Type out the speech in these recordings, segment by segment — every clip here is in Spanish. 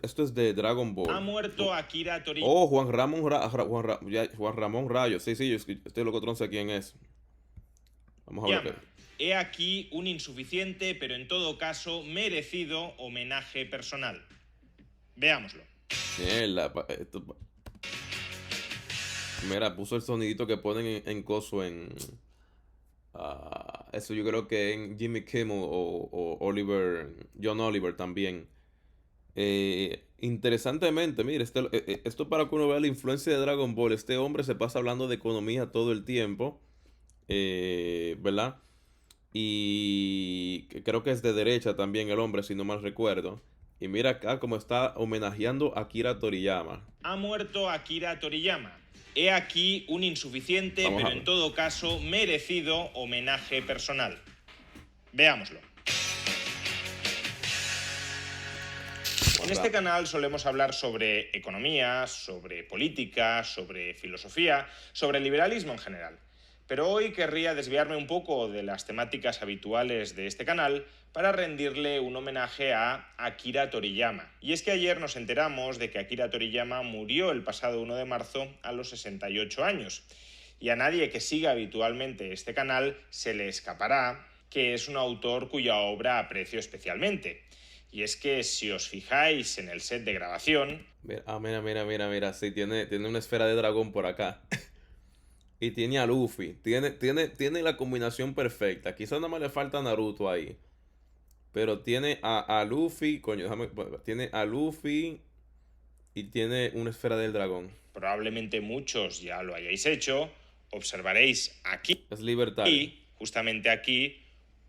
esto es de Dragon Ha Ball. muerto Akira Toriyama. Oh, Juan Ramón, Juan Ramón Rayo. Sí, sí, estoy loco, no sé quién es. Vamos a ver lo que... He aquí un insuficiente, pero en todo caso merecido homenaje personal. Veámoslo. Mierda, mira, puso el sonidito que ponen en coso en... eso yo creo que en Jimmy Kimmel o Oliver, John Oliver también. Interesantemente, mire, esto para que uno vea la influencia de Dragon Ball. Este hombre se pasa hablando de economía todo el tiempo, ¿verdad? Y creo que es de derecha también el hombre, si no mal recuerdo. Y mira acá cómo está homenajeando a Akira Toriyama. Ha muerto Akira Toriyama. He aquí un insuficiente, Vamos a pero en ver. todo caso merecido homenaje personal. Veámoslo. En este canal solemos hablar sobre economía, sobre política, sobre filosofía, sobre liberalismo en general. Pero hoy querría desviarme un poco de las temáticas habituales de este canal para rendirle un homenaje a Akira Toriyama. Y es que ayer nos enteramos de que Akira Toriyama murió el pasado 1 de marzo a los 68 años. Y a nadie que siga habitualmente este canal se le escapará que es un autor cuya obra aprecio especialmente. Y es que si os fijáis en el set de grabación... Mira, sí, tiene una esfera de dragón por acá. Y tiene a Luffy. Tiene la combinación perfecta. Quizás nada más le falta Naruto ahí. Pero tiene a Luffy. Coño, tiene a Luffy. Y tiene una esfera del dragón. Probablemente muchos ya lo hayáis hecho. Observaréis aquí, Es libertario. y justamente aquí,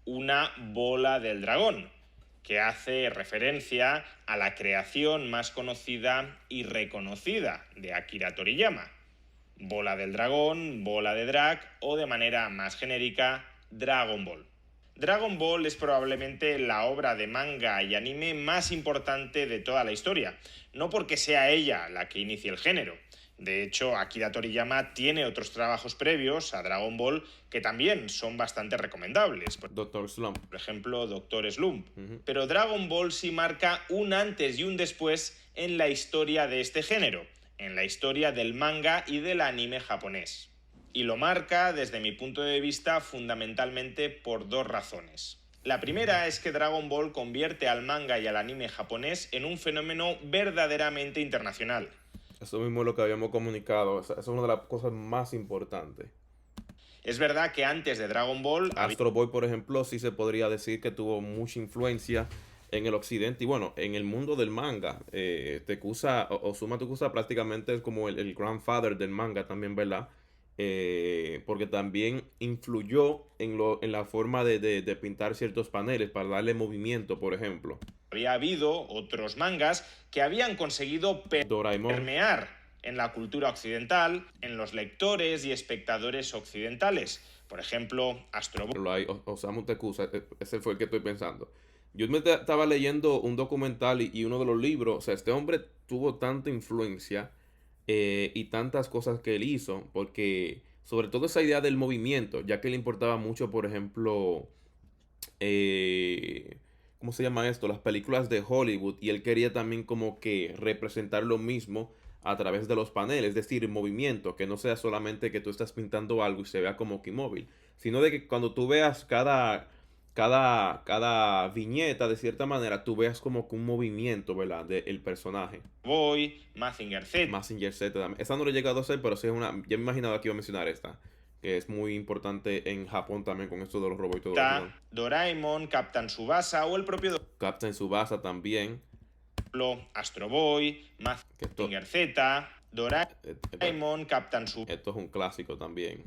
una bola del dragón, que hace referencia a la creación más conocida y reconocida de Akira Toriyama. Bola del dragón, bola de drag o de manera más genérica, Dragon Ball. Dragon Ball es probablemente la obra de manga y anime más importante de toda la historia, no porque sea ella la que inicie el género. De hecho, Akira Toriyama tiene otros trabajos previos a Dragon Ball que también son bastante recomendables. Doctor Slump. Por ejemplo, Doctor Slump. Ujú. Pero Dragon Ball sí marca un antes y un después en la historia de este género, en la historia del manga y del anime japonés. Y lo marca, desde mi punto de vista, fundamentalmente por dos razones. La primera es que Dragon Ball convierte al manga y al anime japonés en un fenómeno verdaderamente internacional. Eso mismo es lo que habíamos comunicado. Esa es una de las cosas más importantes. Es verdad que antes de Dragon Ball... Astro Boy, por ejemplo, sí se podría decir que tuvo mucha influencia en el occidente y bueno, en el mundo del manga. Osamu Tezuka prácticamente es como el grandfather del manga también, ¿verdad? Porque también influyó en la forma de pintar ciertos paneles para darle movimiento, por ejemplo. Había habido otros mangas que habían conseguido Doraemon. permear en la cultura occidental, en los lectores y espectadores occidentales. Por ejemplo, Astro Boy. Osamu Tezuka, ese fue el que estoy pensando. Yo estaba leyendo un documental y uno de los libros, o sea, este hombre tuvo tanta influencia y tantas cosas que él hizo, porque sobre todo esa idea del movimiento, ya que le importaba mucho, por ejemplo, ¿cómo se llama esto? Las películas de Hollywood, y él quería también como que representar lo mismo a través de los paneles, es decir, movimiento, que no sea solamente que tú estás pintando algo y se vea como que inmóvil, sino de que cuando tú veas cada viñeta, de cierta manera, tú veas como que un movimiento, ¿verdad? Del personaje. Boy, Mazinger Z. Mazinger Z también. Esa no lo he llegado a hacer, pero sí es una. Ya me imaginaba que iba a mencionar esta. Que es muy importante en Japón también con esto de los robots y todo eso, ¿no? Doraemon, Captain Tsubasa o el propio Captain Tsubasa también. Astro Boy, Mazinger Z, Doraemon, Captain Esto es un clásico también.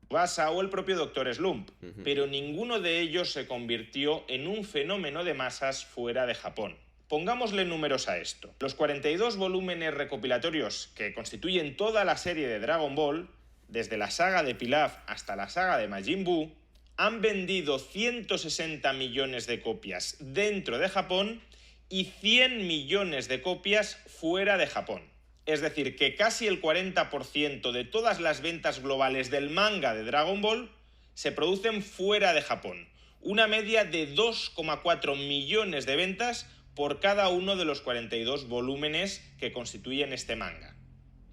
Tsubasa o el propio Doctor Slump. Ujú. Pero ninguno de ellos se convirtió en un fenómeno de masas fuera de Japón. Pongámosle números a esto. Los 42 volúmenes recopilatorios que constituyen toda la serie de Dragon Ball, desde la saga de Pilaf hasta la saga de Majin Buu, han vendido 160 millones de copias dentro de Japón y 100 millones de copias fuera de Japón. Es decir, que casi el 40% de todas las ventas globales del manga de Dragon Ball se producen fuera de Japón. Una media de 2,4 millones de ventas por cada uno de los 42 volúmenes que constituyen este manga.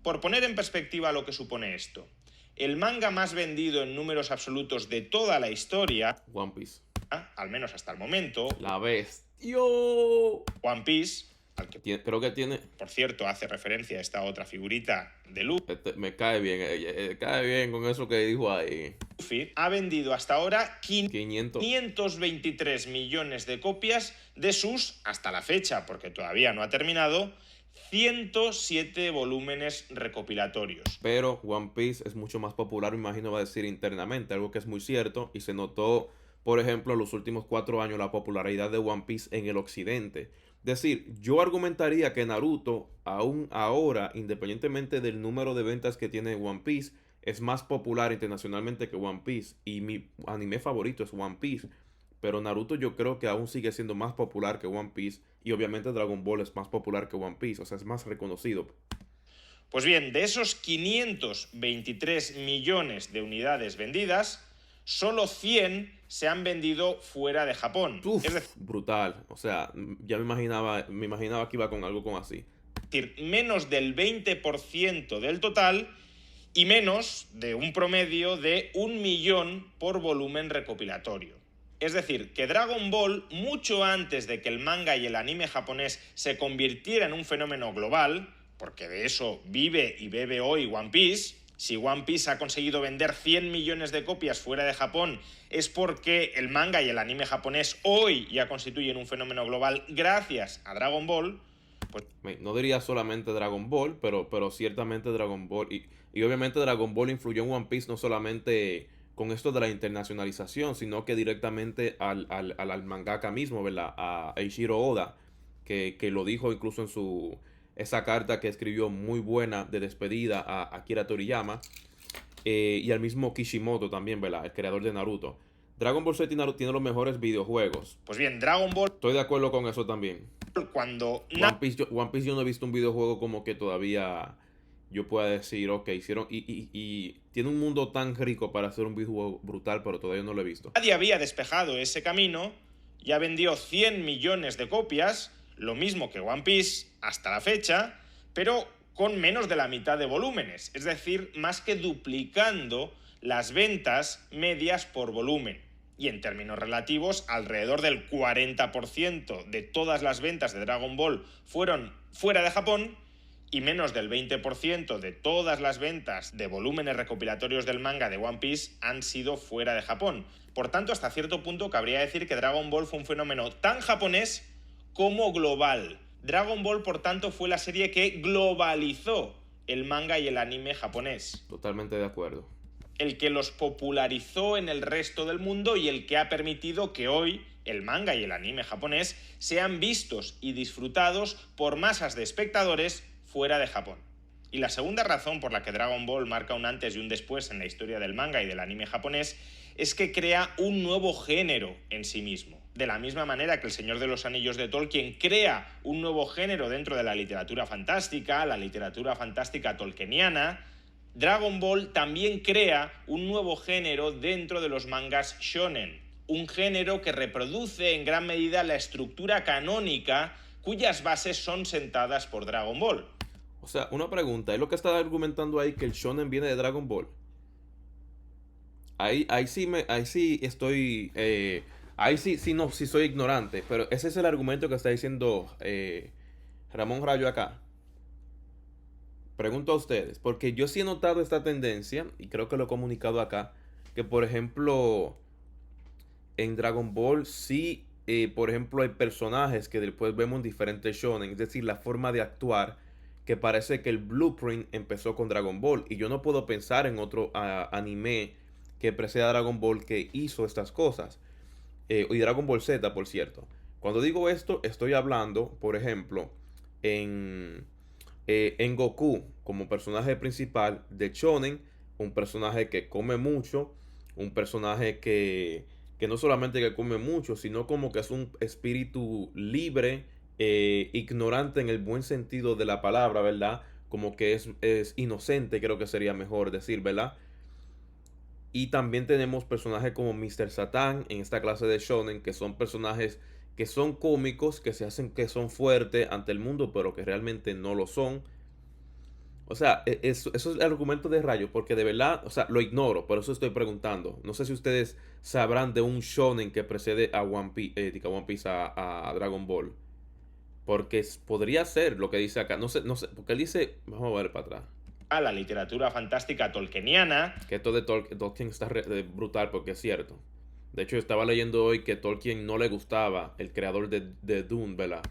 Por poner en perspectiva lo que supone esto, el manga más vendido en números absolutos de toda la historia, One Piece. al menos hasta el momento, La bestia. One Piece, al que Creo que tiene... por cierto hace referencia a esta otra figurita de Luffy, me cae bien con eso que dijo ahí. ha vendido hasta ahora 500. 523 millones de copias de sus, hasta la fecha, porque todavía no ha terminado, 107 volúmenes recopilatorios. Pero One Piece es mucho más popular, me imagino va a decir internamente, algo que es muy cierto, y se notó, por ejemplo, en los últimos 4 años la popularidad de One Piece en el occidente. Es decir, yo argumentaría que Naruto, aún ahora, independientemente del número de ventas que tiene One Piece, es más popular internacionalmente que One Piece. Y mi anime favorito es One Piece. Pero Naruto yo creo que aún sigue siendo más popular que One Piece. Y obviamente Dragon Ball es más popular que One Piece. O sea, es más reconocido. Pues bien, de esos 523 millones de unidades vendidas, solo 100 se han vendido fuera de Japón. Uf, es decir, brutal. O sea, ya me imaginaba que iba con algo como así. Es decir, menos del 20% del total y menos de un promedio de 1 millón por volumen recopilatorio. Es decir, que Dragon Ball, mucho antes de que el manga y el anime japonés se convirtiera en un fenómeno global, porque de eso vive y bebe hoy One Piece, si One Piece ha conseguido vender 100 millones de copias fuera de Japón, es porque el manga y el anime japonés hoy ya constituyen un fenómeno global gracias a Dragon Ball. Pues no diría solamente Dragon Ball, pero ciertamente Dragon Ball. Y obviamente Dragon Ball influyó en One Piece no solamente con esto de la internacionalización, sino que directamente al mangaka mismo, ¿verdad? A Eiichiro Oda, que lo dijo incluso en esa carta que escribió muy buena de despedida a Akira Toriyama, y al mismo Kishimoto también, ¿verdad? El creador de Naruto. Dragon Ball Z tiene los mejores videojuegos. Pues bien, Dragon Ball... Estoy de acuerdo con eso también. Cuando... One Piece yo no he visto un videojuego como que todavía yo pueda decir, ok, hicieron... Y tiene un mundo tan rico para hacer un videojuego brutal, pero todavía no lo he visto. Nadie había despejado ese camino, ya vendió 100 millones de copias, lo mismo que One Piece hasta la fecha, pero con menos de la mitad de volúmenes, es decir, más que duplicando las ventas medias por volumen. Y en términos relativos, alrededor del 40% de todas las ventas de Dragon Ball fueron fuera de Japón y menos del 20% de todas las ventas de volúmenes recopilatorios del manga de One Piece han sido fuera de Japón. Por tanto, hasta cierto punto cabría decir que Dragon Ball fue un fenómeno tan japonés como global. Dragon Ball, por tanto, fue la serie que globalizó el manga y el anime japonés. Totalmente de acuerdo. El que los popularizó en el resto del mundo y el que ha permitido que hoy el manga y el anime japonés sean vistos y disfrutados por masas de espectadores fuera de Japón. Y la segunda razón por la que Dragon Ball marca un antes y un después en la historia del manga y del anime japonés es que crea un nuevo género en sí mismo. De la misma manera que El Señor de los Anillos de Tolkien crea un nuevo género dentro de la literatura fantástica tolkieniana, Dragon Ball también crea un nuevo género dentro de los mangas shonen, un género que reproduce en gran medida la estructura canónica cuyas bases son sentadas por Dragon Ball. O sea, una pregunta, ¿es lo que está argumentando ahí que el shonen viene de Dragon Ball? Ahí sí estoy, sí soy ignorante, pero ese es el argumento que está diciendo Ramón Rayo acá. Pregunto a ustedes, porque yo sí he notado esta tendencia, y creo que lo he comunicado acá, que por ejemplo, en Dragon Ball sí, por ejemplo, hay personajes que después vemos en diferentes shonen, es decir, la forma de actuar, que parece que el blueprint empezó con Dragon Ball, y yo no puedo pensar en otro anime que preceda a Dragon Ball que hizo estas cosas, y Dragon Ball Z, por cierto. Cuando digo esto, estoy hablando, por ejemplo, en Goku como personaje principal de shonen, un personaje que come mucho, un personaje que no solamente que come mucho, sino como que es un espíritu libre, ignorante en el buen sentido de la palabra, ¿verdad? Como que es inocente, creo que sería mejor decir, ¿verdad? Y también tenemos personajes como Mr. Satan en esta clase de shonen, que son personajes que son cómicos, que se hacen que son fuertes ante el mundo, pero que realmente no lo son. O sea, eso es el argumento de Rayo, porque de verdad, o sea, lo ignoro, por eso estoy preguntando. No sé si ustedes sabrán de un shonen que precede a One Piece a Dragon Ball. Porque podría ser lo que dice acá. No sé, no sé, porque él dice, vamos a ver para atrás. A la literatura fantástica tolkieniana. Que esto de Tolkien está brutal porque es cierto. De hecho, yo estaba leyendo hoy que Tolkien no le gustaba el creador de Dune, ¿verdad?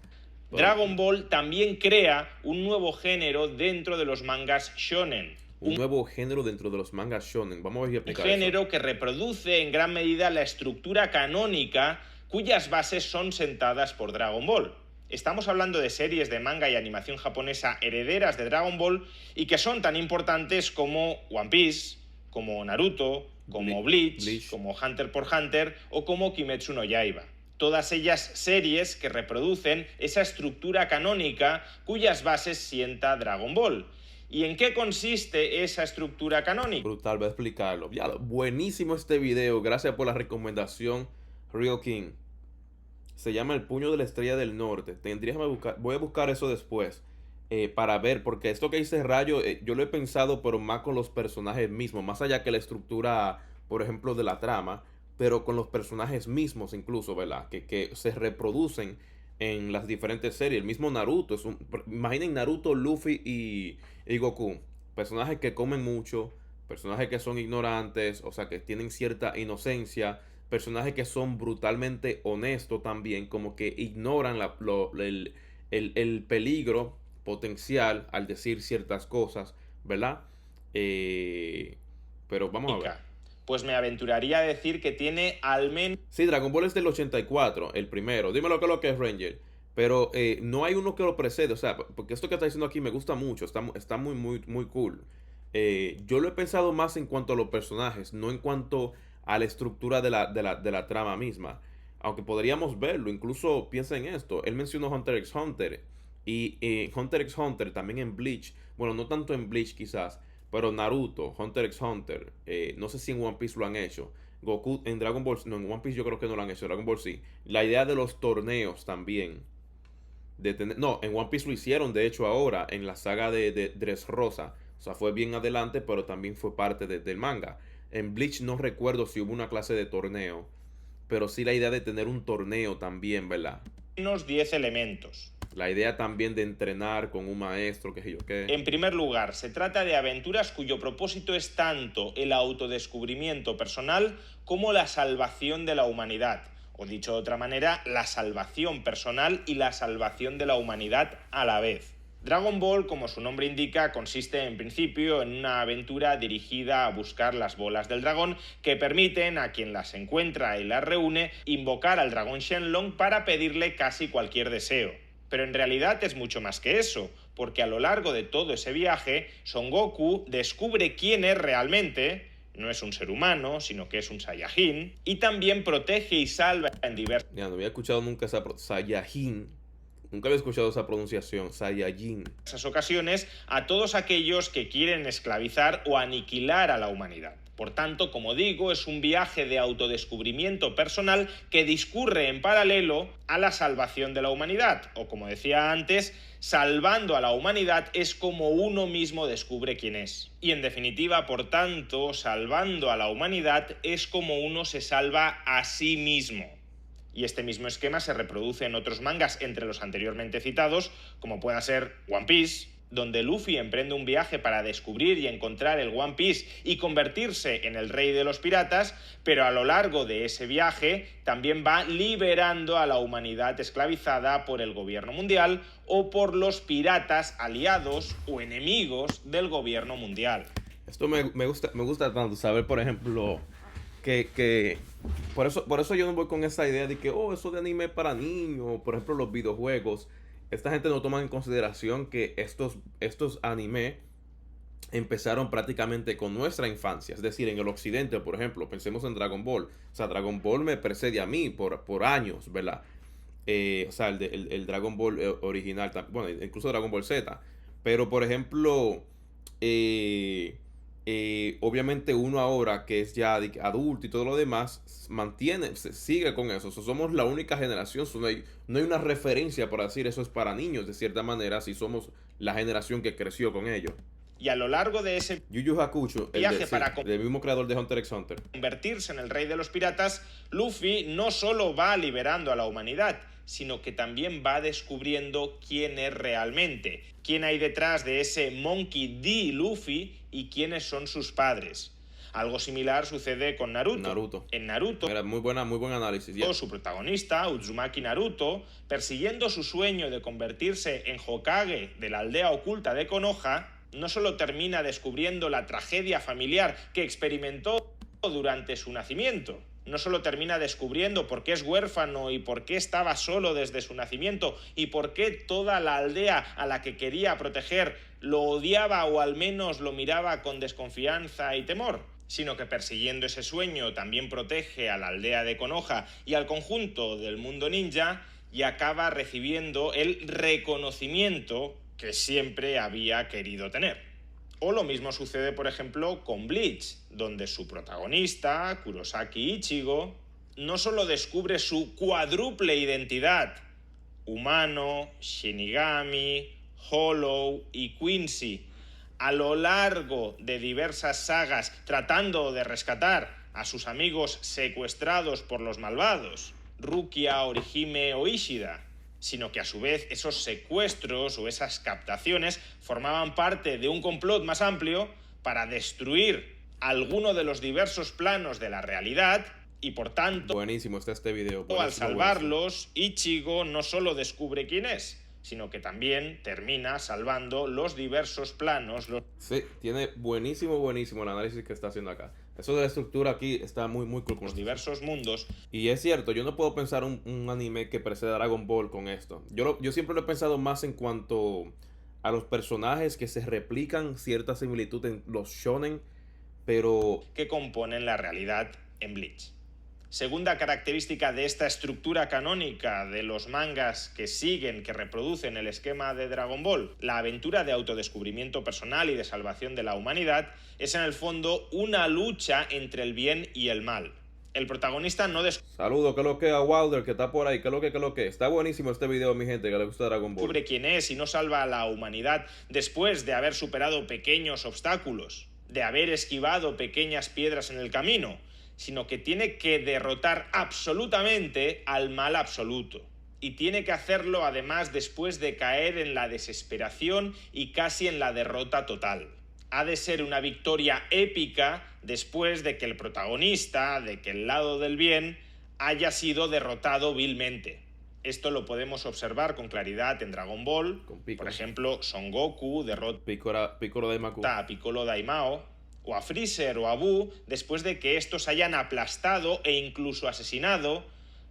Dragon Ball también crea un nuevo género dentro de los mangas shonen. Un nuevo género dentro de los mangas shonen. Vamos a ver y explicar Un género eso. que reproduce en gran medida la estructura canónica cuyas bases son sentadas por Dragon Ball. Estamos hablando de series de manga y animación japonesa herederas de Dragon Ball y que son tan importantes como One Piece, como Naruto, como Bleach, como Hunter x Hunter o como Kimetsu no Yaiba. Todas ellas series que reproducen esa estructura canónica cuyas bases sienta Dragon Ball. ¿Y en qué consiste esa estructura canónica? Brutal, voy a explicarlo. Ya, buenísimo este video. Gracias por la recomendación, Real King. Se llama El Puño de la Estrella del Norte. Tendrías que buscar, voy a buscar eso después. Para ver, porque esto que dice Rayo, yo lo he pensado, pero más con los personajes mismos. Más allá que la estructura, por ejemplo, de la trama, pero con los personajes mismos incluso, ¿verdad? Que se reproducen en las diferentes series. El mismo Naruto. Imaginen Naruto, Luffy y Goku. Personajes que comen mucho, personajes que son ignorantes, o sea, que tienen cierta inocencia, personajes que son brutalmente honestos también, como que ignoran el peligro potencial al decir ciertas cosas, ¿verdad? Pero vamos a ver. Pues me aventuraría a decir que tiene al menos... Sí, Dragon Ball es del 84, el primero. Dime lo que es Ranger. Pero no hay uno que lo precede, o sea, porque esto que está diciendo aquí me gusta mucho, está muy, muy, muy cool. Yo lo he pensado más en cuanto a los personajes, no en cuanto a la estructura de la trama misma. Aunque podríamos verlo, incluso piensa en esto. Él mencionó Hunter x Hunter. Y Hunter x Hunter también en Bleach. Bueno, no tanto en Bleach quizás, pero Naruto, Hunter x Hunter. No sé si en One Piece lo han hecho. Goku en Dragon Ball, no, en One Piece yo creo que no lo han hecho. Dragon Ball sí. La idea de los torneos también. No, en One Piece lo hicieron, de hecho, ahora, en la saga de Dressrosa. O sea, fue bien adelante, pero también fue parte del manga. En Bleach no recuerdo si hubo una clase de torneo, pero sí la idea de tener un torneo también, ¿verdad? Menos 10 elementos. La idea también de entrenar con un maestro, qué sé yo qué. En primer lugar, se trata de aventuras cuyo propósito es tanto el autodescubrimiento personal como la salvación de la humanidad. O dicho de otra manera, la salvación personal y la salvación de la humanidad a la vez. Dragon Ball, como su nombre indica, consiste en principio en una aventura dirigida a buscar las bolas del dragón que permiten a quien las encuentra y las reúne invocar al dragón Shenlong para pedirle casi cualquier deseo. Pero en realidad es mucho más que eso, porque a lo largo de todo ese viaje, Son Goku descubre quién es realmente, no es un ser humano, sino que es un Saiyajin, y también protege y salva en diversas... Ya, no había escuchado nunca esa Saiyajin. Nunca había escuchado esa pronunciación, Saiyajin. esas ocasiones a todos aquellos que quieren esclavizar o aniquilar a la humanidad. Por tanto, como digo, es un viaje de autodescubrimiento personal que discurre en paralelo a la salvación de la humanidad. O como decía antes, salvando a la humanidad es como uno mismo descubre quién es. Y en definitiva, por tanto, salvando a la humanidad es como uno se salva a sí mismo. Y este mismo esquema se reproduce en otros mangas entre los anteriormente citados, como pueda ser One Piece, donde Luffy emprende un viaje para descubrir y encontrar el One Piece y convertirse en el rey de los piratas, pero a lo largo de ese viaje también va liberando a la humanidad esclavizada por el gobierno mundial o por los piratas aliados o enemigos del gobierno mundial. Esto me gusta tanto saber, por ejemplo, que por eso yo no voy con esa idea de que, eso de anime es para niños, por ejemplo, los videojuegos. Esta gente no toma en consideración que estos anime empezaron prácticamente con nuestra infancia. Es decir, en el occidente, por ejemplo, pensemos en Dragon Ball. O sea, Dragon Ball me precede a mí por años, ¿verdad? O sea, el Dragon Ball original, bueno, incluso Dragon Ball Z. Pero, por ejemplo, Obviamente uno ahora que es ya adulto y todo lo demás, sigue con eso. Somos la única generación, no hay una referencia para decir eso es para niños, de cierta manera, si somos la generación que creció con ello. Y a lo largo de ese Yu Yu Hakusho, viaje del mismo creador de Hunter x Hunter, convertirse en el rey de los piratas, Luffy no solo va liberando a la humanidad, sino que también va descubriendo quién es realmente, quién hay detrás de ese Monkey D. Luffy y quiénes son sus padres. Algo similar sucede con Naruto. En Naruto, era muy buen análisis. Su protagonista, Uzumaki Naruto, persiguiendo su sueño de convertirse en Hokage de la aldea oculta de Konoha, no solo termina descubriendo la tragedia familiar que experimentó durante su nacimiento, no solo termina descubriendo por qué es huérfano y por qué estaba solo desde su nacimiento y por qué toda la aldea a la que quería proteger lo odiaba o al menos lo miraba con desconfianza y temor, sino que persiguiendo ese sueño también protege a la aldea de Konoha y al conjunto del mundo ninja y acaba recibiendo el reconocimiento que siempre había querido tener. O lo mismo sucede, por ejemplo, con Bleach, donde su protagonista, Kurosaki Ichigo, no solo descubre su cuádruple identidad, humano, Shinigami, Hollow y Quincy, a lo largo de diversas sagas tratando de rescatar a sus amigos secuestrados por los malvados, Rukia, Orihime o Ishida, sino que a su vez esos secuestros o esas captaciones formaban parte de un complot más amplio para destruir alguno de los diversos planos de la realidad y por tanto, buenísimo está este video. Al salvarlos, Ichigo no solo descubre quién es, sino que también termina salvando los diversos planos. Sí, tiene buenísimo el análisis que está haciendo acá. Eso de la estructura aquí está muy cool. Los diversos mundos. Y es cierto, yo no puedo pensar un anime que preceda a Dragon Ball con esto. Yo siempre lo he pensado más en cuanto a los personajes que se replican cierta similitud en los shonen, pero que componen la realidad en Bleach. Segunda característica de esta estructura canónica de los mangas que siguen, que reproducen el esquema de Dragon Ball, la aventura de autodescubrimiento personal y de salvación de la humanidad, es en el fondo una lucha entre el bien y el mal. El protagonista no Saludo, que lo que a Wilder, que está por ahí, que lo que. Está buenísimo este video, mi gente, que le gusta Dragon Ball. Descubre quién es y no salva a la humanidad después de haber superado pequeños obstáculos, de haber esquivado pequeñas piedras en el camino, sino que tiene que derrotar absolutamente al mal absoluto. Y tiene que hacerlo además después de caer en la desesperación y casi en la derrota total. Ha de ser una victoria épica después de que el protagonista, de que el lado del bien, haya sido derrotado vilmente. Esto lo podemos observar con claridad en Dragon Ball. Por ejemplo, Son Goku derrota a Piccolo Daimao, o a Freezer o a Buu, después de que estos hayan aplastado e incluso asesinado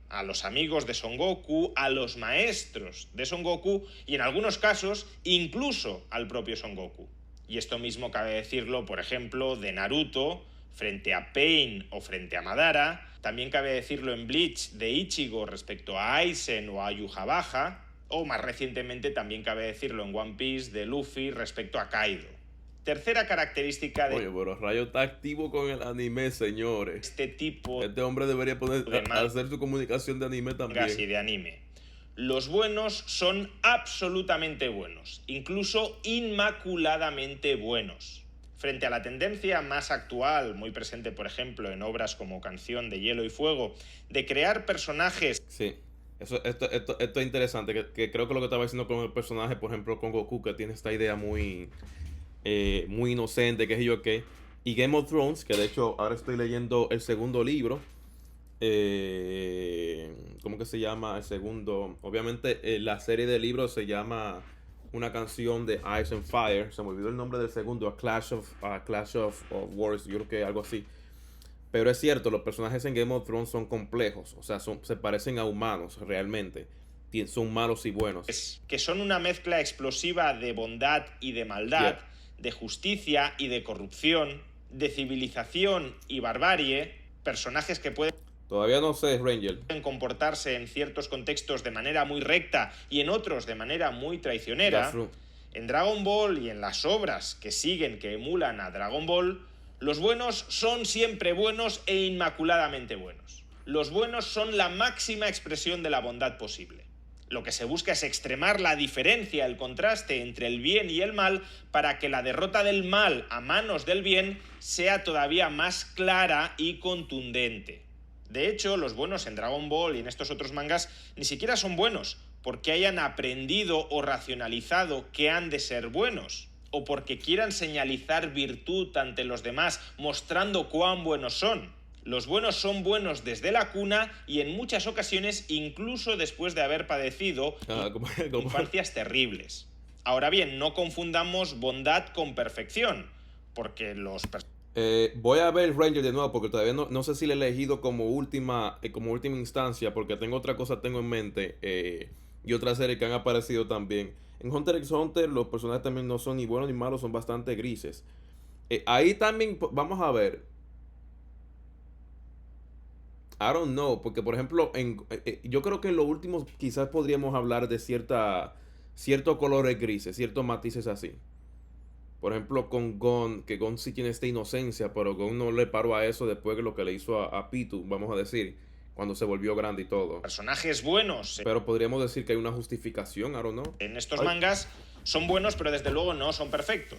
a los amigos de Son Goku, a los maestros de Son Goku y en algunos casos incluso al propio Son Goku. Y esto mismo cabe decirlo, por ejemplo, de Naruto frente a Pain o frente a Madara. También cabe decirlo en Bleach de Ichigo respecto a Aizen o a Yhwach, o más recientemente también cabe decirlo en One Piece de Luffy respecto a Kaido. Tercera característica de... Oye, pero Rayo está activo con el anime, señores. Este tipo... Este hombre debería hacer su comunicación de anime también. Casi de anime. Los buenos son absolutamente buenos, incluso inmaculadamente buenos. Frente a la tendencia más actual, muy presente por ejemplo en obras como Canción de Hielo y Fuego, de crear personajes... Sí. Esto es interesante, que creo que lo que estaba diciendo con el personaje, por ejemplo, con Goku, que tiene esta idea muy inocente, que es yo qué. Y Game of Thrones, que de hecho ahora estoy leyendo el segundo libro. ¿Cómo que se llama el segundo? Obviamente la serie de libros se llama Una canción de Ice and Fire. Se me olvidó el nombre del segundo, A Clash of Wars, yo creo que algo así. Pero es cierto, los personajes en Game of Thrones son complejos. O sea, se parecen a humanos realmente. Son malos y buenos. Que son una mezcla explosiva de bondad y de maldad, de justicia y de corrupción, de civilización y barbarie. Personajes que pueden... Todavía no sé, Ranger. Pueden comportarse en ciertos contextos de manera muy recta y en otros de manera muy traicionera. En Dragon Ball y en las obras que siguen, que emulan a Dragon Ball, Los buenos son siempre buenos e inmaculadamente buenos. Los buenos son la máxima expresión de la bondad posible. Lo que se busca es extremar la diferencia, el contraste entre el bien y el mal, para que la derrota del mal a manos del bien sea todavía más clara y contundente. De hecho, los buenos en Dragon Ball y en estos otros mangas ni siquiera son buenos porque hayan aprendido o racionalizado que han de ser buenos, o porque quieran señalizar virtud ante los demás mostrando cuán buenos son. Los buenos son buenos desde la cuna y en muchas ocasiones incluso después de haber padecido infancias terribles. Ahora bien, no confundamos bondad con perfección, porque los... Voy a ver Ranger de nuevo porque todavía no sé si le he elegido como última instancia, porque tengo otra cosa en mente y otra serie que han aparecido también. En Hunter x Hunter los personajes también no son ni buenos ni malos, son bastante grises. Ahí también vamos a ver. I don't know, porque por ejemplo, yo creo que en lo último quizás podríamos hablar de ciertos colores grises, ciertos matices así. Por ejemplo, con Gon, que Gon sí tiene esta inocencia, pero Gon no le paró a eso después de lo que le hizo a Pitu, vamos a decir, cuando se volvió grande y todo. Personajes buenos. Pero podríamos decir que hay una justificación, I don't know. En estos mangas son buenos, pero desde luego no son perfectos.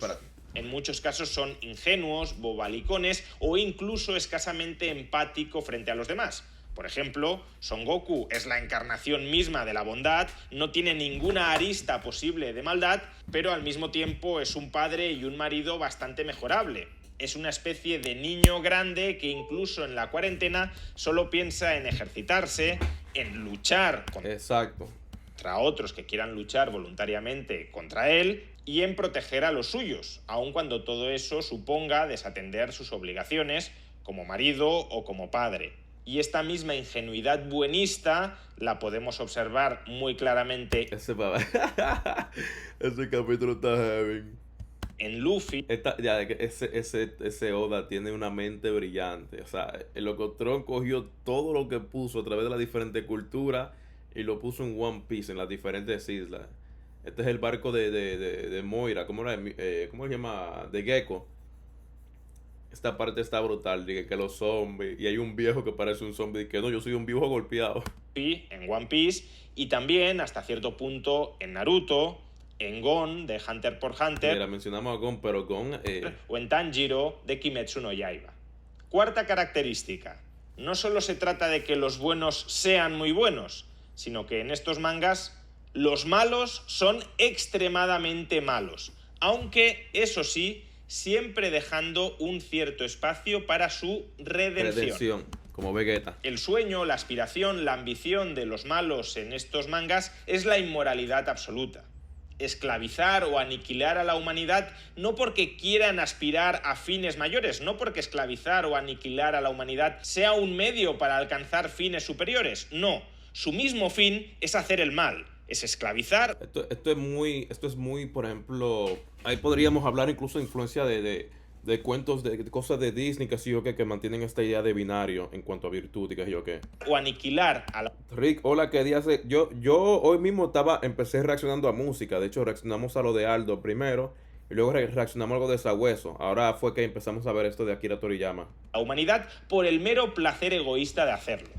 En muchos casos son ingenuos, bobalicones o incluso escasamente empático frente a los demás. Por ejemplo, Son Goku es la encarnación misma de la bondad, no tiene ninguna arista posible de maldad, pero al mismo tiempo es un padre y un marido bastante mejorable. Es una especie de niño grande que incluso en la cuarentena solo piensa en ejercitarse, en luchar contra otros que quieran luchar voluntariamente contra él y en proteger a los suyos, aun cuando todo eso suponga desatender sus obligaciones como marido o como padre. Y esta misma ingenuidad buenista la podemos observar muy claramente ese capítulo está heavy. En Luffy. Ese Oda tiene una mente brillante. O sea, el Locotrón cogió todo lo que puso a través de las diferentes culturas y lo puso en One Piece, en las diferentes islas. Este es el barco de Moira, ¿cómo se llama? De Gecko. Esta parte está brutal, dice que los zombies, y hay un viejo que parece un zombie, que no, yo soy un viejo golpeado. En One Piece, y también hasta cierto punto en Naruto, en Gon de Hunter x Hunter. Mira, mencionamos a Gon, pero Gon... o en Tanjiro de Kimetsu no Yaiba. Cuarta característica, no solo se trata de que los buenos sean muy buenos, sino que en estos mangas los malos son extremadamente malos, aunque eso sí, siempre dejando un cierto espacio para su redención. Como Vegeta. El sueño, la aspiración, la ambición de los malos en estos mangas es la inmoralidad absoluta. Esclavizar o aniquilar a la humanidad no porque quieran aspirar a fines mayores, no porque esclavizar o aniquilar a la humanidad sea un medio para alcanzar fines superiores, no. Su mismo fin es hacer el mal, es esclavizar. Esto es muy, por ejemplo, ahí podríamos hablar incluso de influencia de cuentos, de cosas de Disney, que mantienen esta idea de binario en cuanto a virtud y que yo qué. O aniquilar a la... Rick, hola, ¿qué día hace? Yo hoy mismo empecé reaccionando a música. De hecho, reaccionamos a lo de Aldo primero y luego reaccionamos a algo de Sabueso. Ahora fue que empezamos a ver esto de Akira Toriyama. La humanidad por el mero placer egoísta de hacerlo.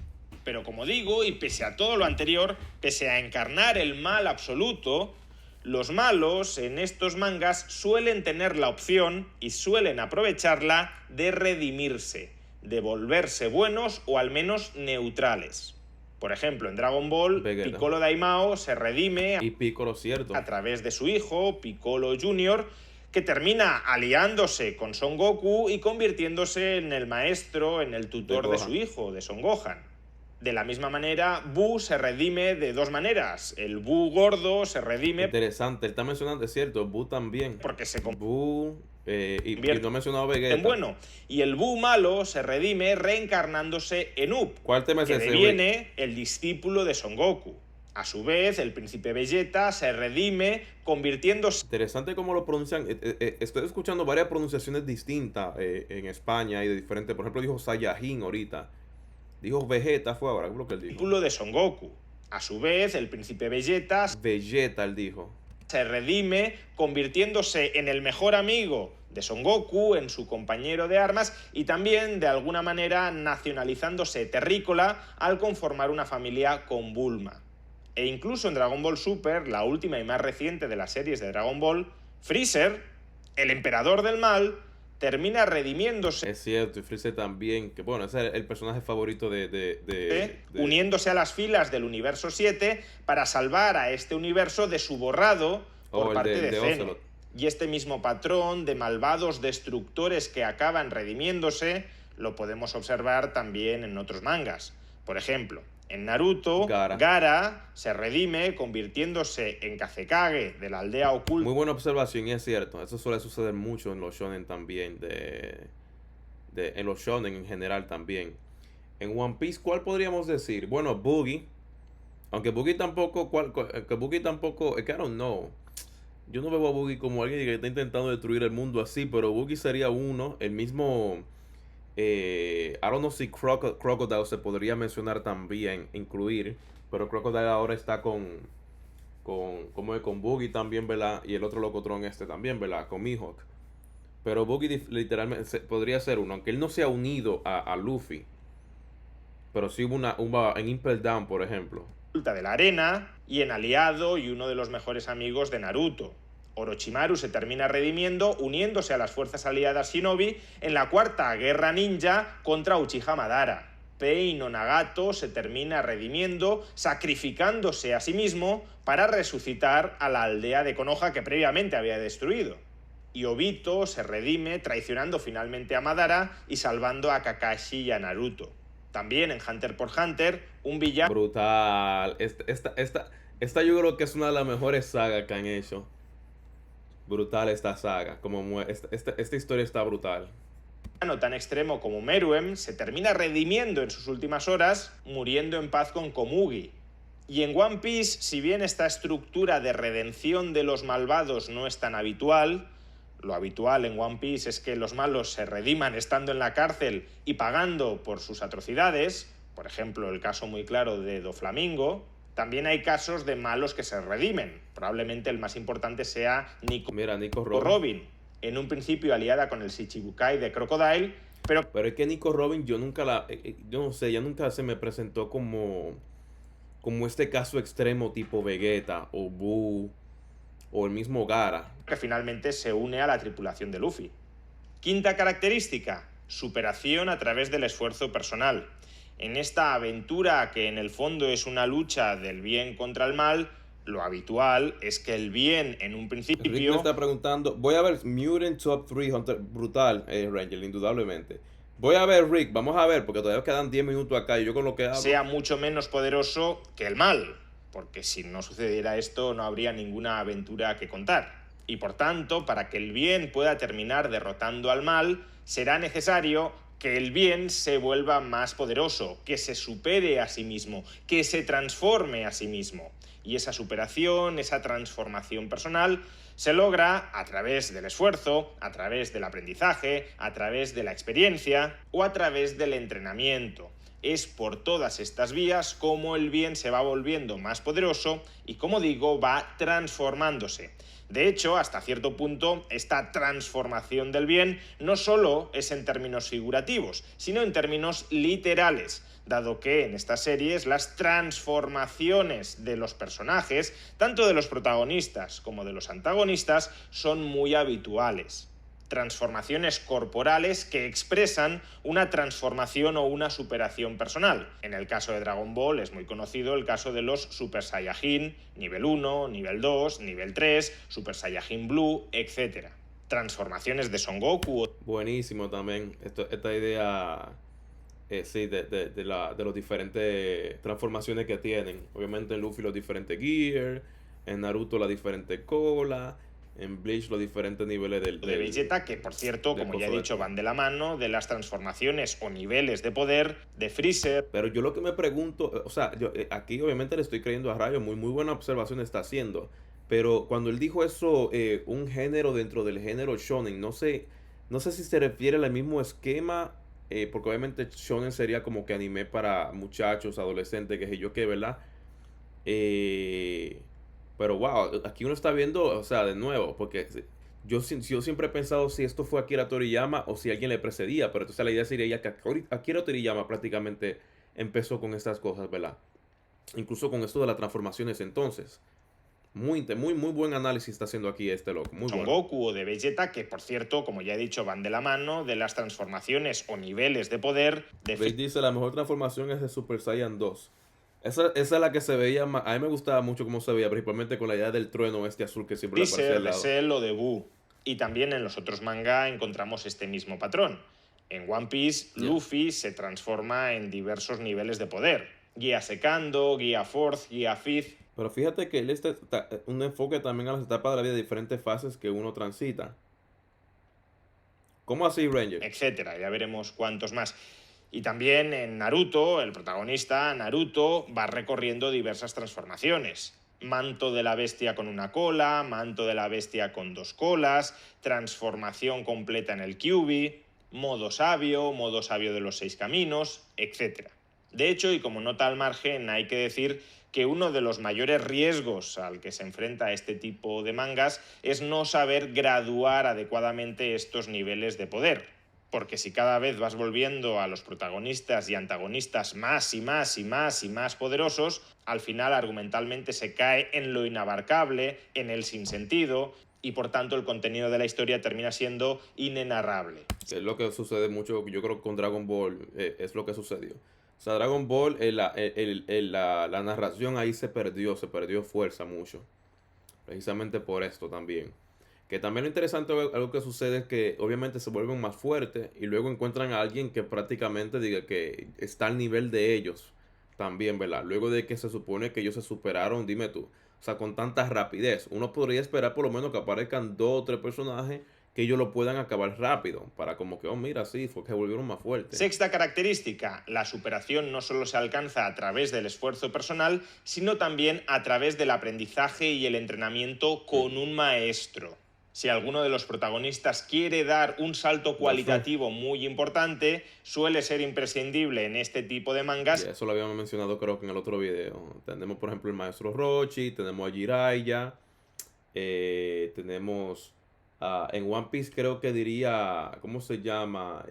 Pero como digo, y pese a todo lo anterior, pese a encarnar el mal absoluto, los malos en estos mangas suelen tener la opción, y suelen aprovecharla, de redimirse, de volverse buenos o al menos neutrales. Por ejemplo, en Dragon Ball, Vegeta. Piccolo Daimao se redime y Piccolo, cierto, a través de su hijo, Piccolo Jr., que termina aliándose con Son Goku y convirtiéndose en el maestro, en el tutor de su hijo, de Son Gohan. De la misma manera, Buu se redime de dos maneras. El Buu gordo se redime... Interesante, él está mencionando, es cierto, Buu también. Porque se... Buu... y no ha mencionado Vegeta. Bueno, y el Buu malo se redime reencarnándose en Up. ¿Cuál tema es ese? Que deviene el discípulo de Son Goku. A su vez, el príncipe Vegeta se redime convirtiéndose... Interesante cómo lo pronuncian. Estoy escuchando varias pronunciaciones distintas en España y de diferentes. Por ejemplo, dijo Saiyajin ahorita. Dijo Vegeta, fue ahora, lo que él dijo. Discípulo de Son Goku. A su vez, el príncipe Vegeta... Vegeta, él dijo. Se redime convirtiéndose en el mejor amigo de Son Goku, en su compañero de armas y también, de alguna manera, nacionalizándose terrícola al conformar una familia con Bulma. E incluso en Dragon Ball Super, la última y más reciente de las series de Dragon Ball, Freezer, el emperador del mal, termina redimiéndose. Es cierto, y Freezer también, que bueno, ese es el personaje favorito uniéndose a las filas del universo 7 para salvar a este universo de su borrado por parte de Zeno. Ocelot. Y este mismo patrón de malvados destructores que acaban redimiéndose lo podemos observar también en otros mangas. Por ejemplo, en Naruto, Gaara se redime convirtiéndose en Kazekage de la aldea oculta. Muy buena observación, y es cierto. Eso suele suceder mucho en los shonen también. En los shonen en general también. En One Piece, ¿cuál podríamos decir? Bueno, Boogie. Aunque Boogie tampoco, es que I don't know. Yo no veo a Boogie como alguien que está intentando destruir el mundo así, pero Boogie sería uno. El mismo, I don't know si Crocodile se podría mencionar también, incluir. Pero Crocodile ahora está con Boogie también, ¿verdad? Y el otro Locotrón también, ¿verdad? Con Mihawk. Pero Boogie literalmente podría ser uno, aunque él no se ha unido a Luffy. Pero sí hubo en Impel Down, por ejemplo. De la arena y en aliado y uno de los mejores amigos de Naruto. Orochimaru se termina redimiendo uniéndose a las fuerzas aliadas Shinobi en la cuarta guerra ninja contra Uchiha Madara. Pain o Nagato se termina redimiendo, sacrificándose a sí mismo para resucitar a la aldea de Konoha que previamente había destruido. Y Obito se redime traicionando finalmente a Madara y salvando a Kakashi y a Naruto. También en Hunter x Hunter, un villano... Brutal. Esta yo creo que es una de las mejores sagas que han hecho. Brutal esta saga. Esta historia está brutal. Tan extremo como Meruem se termina redimiendo en sus últimas horas, muriendo en paz con Komugi. Y en One Piece, si bien esta estructura de redención de los malvados no es tan habitual, lo habitual en One Piece es que los malos se rediman estando en la cárcel y pagando por sus atrocidades, por ejemplo el caso muy claro de Doflamingo. También hay casos de malos que se redimen. Probablemente el más importante sea Nico Robin, en un principio aliada con el Shichibukai de Crocodile, pero es que Nico Robin yo no sé, ya nunca se me presentó como este caso extremo tipo Vegeta o Buu o el mismo Gaara, que finalmente se une a la tripulación de Luffy. Quinta característica, superación a través del esfuerzo personal. En esta aventura, que en el fondo es una lucha del bien contra el mal, lo habitual es que el bien en un principio... Rick me está preguntando, voy a ver Mutant Top 3 Hunter, brutal, Ranger, indudablemente. Voy a ver, Rick, vamos a ver, porque todavía quedan 10 minutos acá y yo con lo que hablo... sea mucho menos poderoso que el mal, porque si no sucediera esto no habría ninguna aventura que contar. Y por tanto, para que el bien pueda terminar derrotando al mal, será necesario que el bien se vuelva más poderoso, que se supere a sí mismo, que se transforme a sí mismo. Y esa superación, esa transformación personal, se logra a través del esfuerzo, a través del aprendizaje, a través de la experiencia o a través del entrenamiento. Es por todas estas vías como el bien se va volviendo más poderoso y, como digo, va transformándose. De hecho, hasta cierto punto, esta transformación del bien no solo es en términos figurativos, sino en términos literales, dado que en estas series las transformaciones de los personajes, tanto de los protagonistas como de los antagonistas, son muy habituales. Transformaciones corporales que expresan una transformación o una superación personal. En el caso de Dragon Ball es muy conocido el caso de los Super Saiyajin, nivel 1, nivel 2, nivel 3, Super Saiyajin Blue, etc. Transformaciones de Son Goku. Buenísimo también esta idea, sí, de los diferentes transformaciones que tienen. Obviamente en Luffy los diferentes gear, en Naruto la diferente cola, en Bleach los diferentes niveles de Vegeta, que por cierto, como ya he dicho, van de la mano de las transformaciones o niveles de poder de Freezer. Pero yo lo que me pregunto, o sea, yo aquí obviamente le estoy creyendo a Rayo, muy buena observación está haciendo, pero cuando él dijo eso, un género dentro del género shonen, no sé si se refiere al mismo esquema, porque obviamente shonen sería como que anime para muchachos, adolescentes, que sé yo qué, ¿verdad? Pero wow, aquí uno está viendo, o sea, de nuevo, porque yo siempre he pensado si esto fue Akira Toriyama o si alguien le precedía, pero entonces la idea sería ya que Akira Toriyama prácticamente empezó con estas cosas, ¿verdad? Incluso con esto de las transformaciones entonces. Muy buen análisis está haciendo aquí este loco, muy Son bueno. Goku o de Vegeta, que por cierto, como ya he dicho, van de la mano de las transformaciones o niveles de poder de Veis dice, la mejor transformación es de Super Saiyan 2. Esa es la que se veía más, a mí me gustaba mucho cómo se veía, principalmente con la idea del trueno este azul que siempre le aparecía Freezer, al de lado. Cell o de Buu. Y también en los otros manga encontramos este mismo patrón. En One Piece, Ya. Luffy se transforma en diversos niveles de poder. Guía Secando, Guía Fourth, Guía Fifth. Pero fíjate que él está un enfoque también a las etapas de la vida, diferentes fases que uno transita. ¿Cómo así, Ranger? Etcétera. Ya veremos cuántos más. Y también en Naruto, el protagonista, Naruto, va recorriendo diversas transformaciones. Manto de la bestia con una cola, manto de la bestia con 2 colas, transformación completa en el Kyuubi, modo sabio de los 6 caminos, etc. De hecho, y como nota al margen, hay que decir que uno de los mayores riesgos al que se enfrenta este tipo de mangas es no saber graduar adecuadamente estos niveles de poder. Porque si cada vez vas volviendo a los protagonistas y antagonistas más y más y más y más poderosos, al final argumentalmente se cae en lo inabarcable, en el sinsentido, y por tanto el contenido de la historia termina siendo inenarrable. Es lo que sucede mucho, yo creo que con Dragon Ball es lo que sucedió. O sea, Dragon Ball, la narración ahí se perdió fuerza mucho. Precisamente por esto también. Que también lo interesante, algo que sucede es que obviamente se vuelven más fuertes y luego encuentran a alguien que prácticamente diga que está al nivel de ellos también, ¿verdad? Luego de que se supone que ellos se superaron, dime tú, o sea, con tanta rapidez. Uno podría esperar por lo menos que aparezcan 2 o 3 personajes que ellos lo puedan acabar rápido, para como que, oh, mira, sí, fue que volvieron más fuertes. Sexta característica, la superación no solo se alcanza a través del esfuerzo personal, sino también a través del aprendizaje y el entrenamiento con un maestro. Si alguno de los protagonistas quiere dar un salto cualitativo muy importante, suele ser imprescindible en este tipo de mangas. Y eso lo habíamos mencionado creo que en el otro video. Tenemos por ejemplo el maestro Rochi, tenemos a Jiraiya, tenemos en One Piece creo que diría, ¿cómo se llama?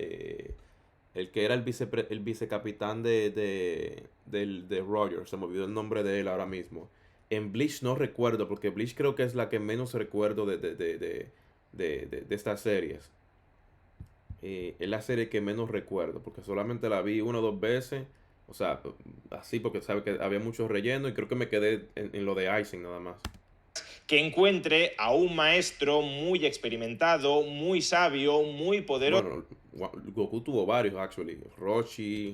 El que era el vicecapitán de Roger, se me olvidó el nombre de él ahora mismo. En Bleach no recuerdo, porque Bleach creo que es la que menos recuerdo de estas series. Es la serie que menos recuerdo, porque solamente la vi 1 o 2 veces. O sea, así porque sabe que había mucho relleno y creo que me quedé en lo de Aizen nada más. Que encuentre a un maestro muy experimentado, muy sabio, muy poderoso. Bueno, Goku tuvo varios, actually. Roshi,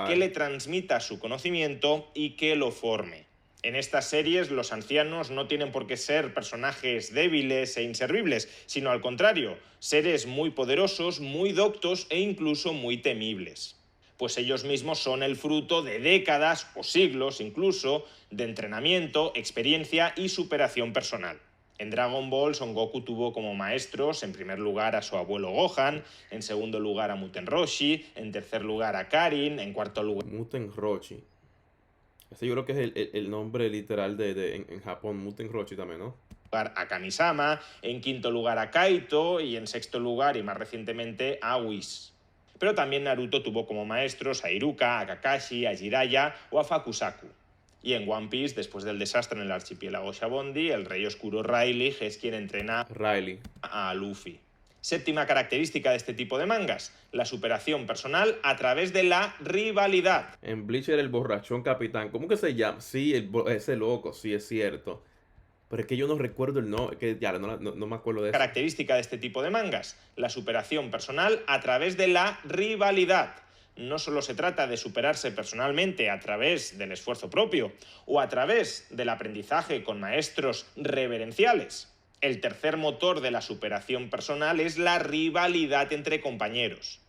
Que le transmita su conocimiento y que lo forme. En estas series los ancianos no tienen por qué ser personajes débiles e inservibles, sino al contrario, seres muy poderosos, muy doctos e incluso muy temibles. Pues ellos mismos son el fruto de décadas o siglos incluso de entrenamiento, experiencia y superación personal. En Dragon Ball, Son Goku tuvo como maestros en primer lugar a su abuelo Gohan, en segundo lugar a Muten Roshi, en tercer lugar a Karin, en cuarto lugar Muten Roshi. Ese yo creo que es el nombre literal en Japón, Muten Roshi también, ¿no? A Kamisama, en quinto lugar a Kaito y en sexto lugar y más recientemente a Whis. Pero también Naruto tuvo como maestros a Iruka, a Kakashi, a Jiraiya o a Fakusaku. Y en One Piece, después del desastre en el archipiélago Shabondi, el rey oscuro Rayleigh es quien entrena a Luffy. Séptima característica de este tipo de mangas, la superación personal a través de la rivalidad. En Bleach era el borrachón capitán. ¿Cómo que se llama? Sí, ese loco, sí es cierto. Pero es que yo no recuerdo el nombre, que ya no me acuerdo de eso. Característica de este tipo de mangas, la superación personal a través de la rivalidad. No solo se trata de superarse personalmente a través del esfuerzo propio o a través del aprendizaje con maestros reverenciales. El tercer motor de la superación personal es la rivalidad entre compañeros.